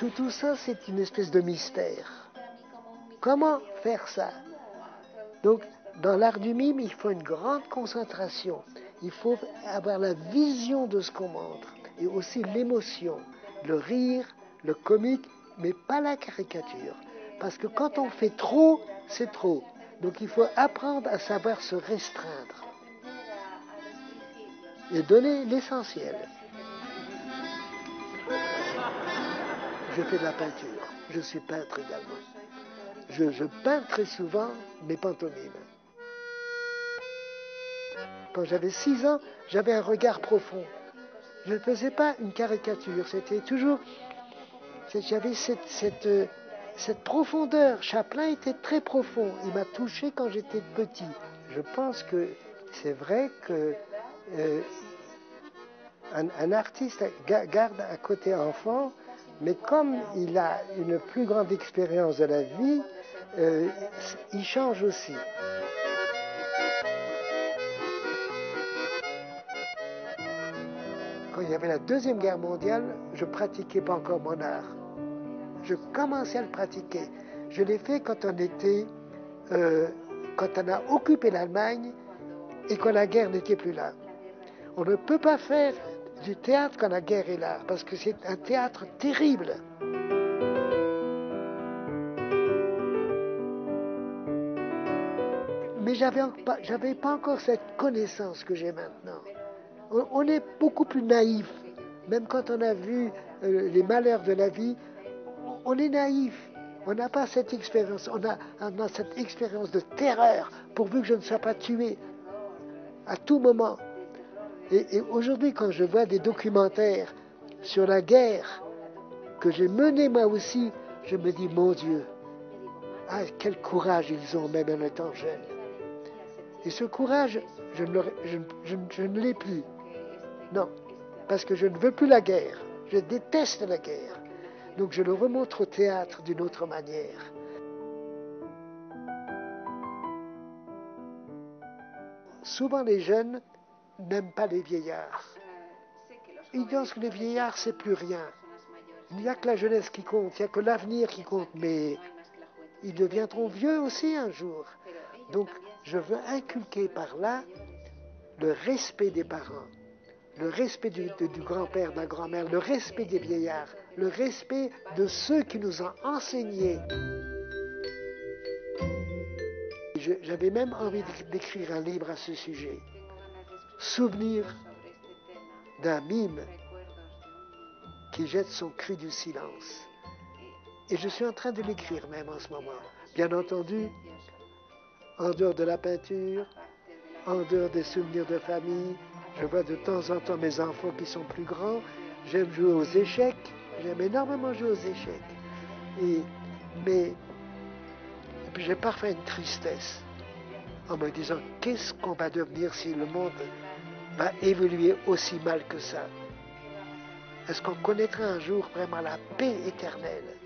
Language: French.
tout ça, c'est une espèce de mystère. Comment faire ça? Donc, dans l'art du mime, il faut une grande concentration. Il faut avoir la vision de ce qu'on montre et aussi l'émotion, le rire, le comique, mais pas la caricature. Parce que quand on fait trop, c'est trop. Donc il faut apprendre à savoir se restreindre et donner l'essentiel. Je fais de la peinture. Je suis peintre également. Je peins très souvent mes pantomimes. Quand j'avais 6 ans, j'avais un regard profond. Je ne faisais pas une caricature, c'était toujours... J'avais cette profondeur. Chaplin était très profond. Il m'a touché quand j'étais petit. Je pense que c'est vrai que un artiste garde un côté enfant, mais comme il a une plus grande expérience de la vie, il change aussi. Quand il y avait la Deuxième Guerre mondiale, je ne pratiquais pas encore mon art. Je commençais à le pratiquer. Je l'ai fait quand on a occupé l'Allemagne et quand la guerre n'était plus là. On ne peut pas faire du théâtre quand la guerre est là, parce que c'est un théâtre terrible. Mais j'avais pas encore cette connaissance que j'ai maintenant. On est beaucoup plus naïf. Même quand on a vu les malheurs de la vie, on est naïf. On n'a pas cette expérience. On a cette expérience de terreur, pourvu que je ne sois pas tué à tout moment. Et aujourd'hui, quand je vois des documentaires sur la guerre que j'ai menée moi aussi, je me dis, mon Dieu, ah, quel courage ils ont, même en étant jeunes. Et ce courage, je ne l'ai plus. Non, parce que je ne veux plus la guerre. Je déteste la guerre. Donc je le remontre au théâtre d'une autre manière. Souvent les jeunes n'aiment pas les vieillards. Ils pensent que les vieillards, c'est plus rien. Il n'y a que la jeunesse qui compte, il n'y a que l'avenir qui compte, mais ils deviendront vieux aussi un jour. Donc je veux inculquer par là le respect des parents, le respect du grand-père, de la grand-mère, le respect des vieillards, le respect de ceux qui nous ont enseigné. J'avais même envie d'écrire un livre à ce sujet. Souvenir d'un mime qui jette son cri du silence. Et je suis en train de l'écrire même en ce moment. Bien entendu, en dehors de la peinture, en dehors des souvenirs de famille, je vois de temps en temps mes enfants qui sont plus grands. J'aime jouer aux échecs. J'aime énormément jouer aux échecs. Et puis j'ai parfois une tristesse en me disant qu'est-ce qu'on va devenir si le monde va évoluer aussi mal que ça? Est-ce qu'on connaîtra un jour vraiment la paix éternelle?